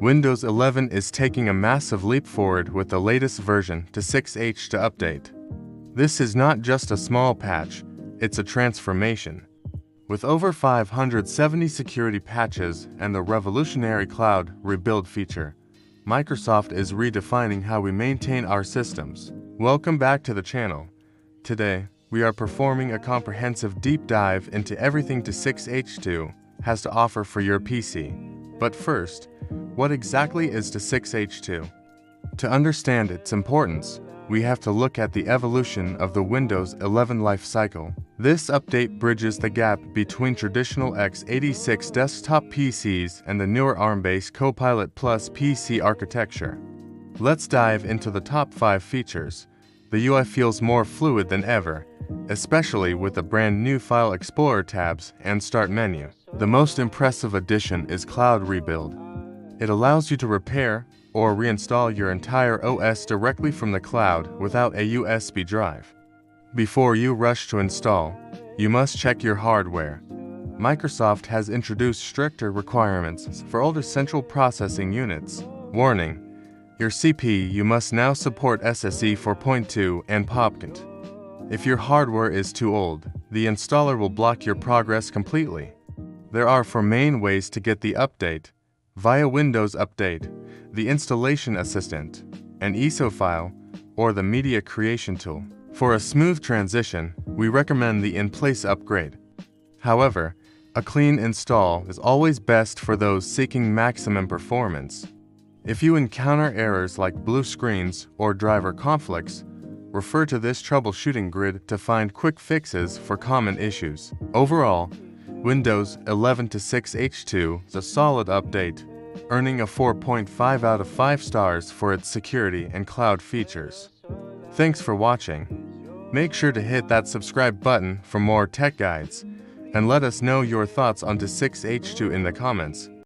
Windows 11 is taking a massive leap forward with the latest version to 6H to update. This is not just a small patch, it's a transformation. With over 570 security patches and the revolutionary cloud rebuild feature, Microsoft is redefining how we maintain our systems. Welcome back to the channel. Today, we are performing a comprehensive deep dive into everything to 6H2 has to offer for your PC. But first, what exactly is to 6H2? To understand its importance, we have to look at the evolution of the Windows 11 life cycle. This update bridges the gap between traditional x86 desktop PCs and the newer ARM-based Copilot Plus PC architecture. Let's dive into the top 5 features. The UI feels more fluid than ever, especially with the brand new File Explorer tabs and Start menu. The most impressive addition is Cloud Rebuild. It allows you to repair or reinstall your entire OS directly from the cloud without a USB drive. Before you rush to install, you must check your hardware. Microsoft has introduced stricter requirements for older central processing units. Warning: your CPU must now support SSE 4.2 and PopCnt. If your hardware is too old, the installer will block your progress completely. There are 4 main ways to get the update: via Windows Update, the Installation Assistant, an ISO file, or the Media Creation Tool. For a smooth transition, we recommend the In-Place upgrade. However, a clean install is always best for those seeking maximum performance. If you encounter errors like blue screens or driver conflicts, refer to this troubleshooting grid to find quick fixes for common issues. Overall, Windows 11 to 6H2 is a solid update, earning a 4.5 out of 5 stars for its security and cloud features. Thanks for watching. Make sure to hit that subscribe button for more tech guides, and let us know your thoughts on 6H2 in the comments.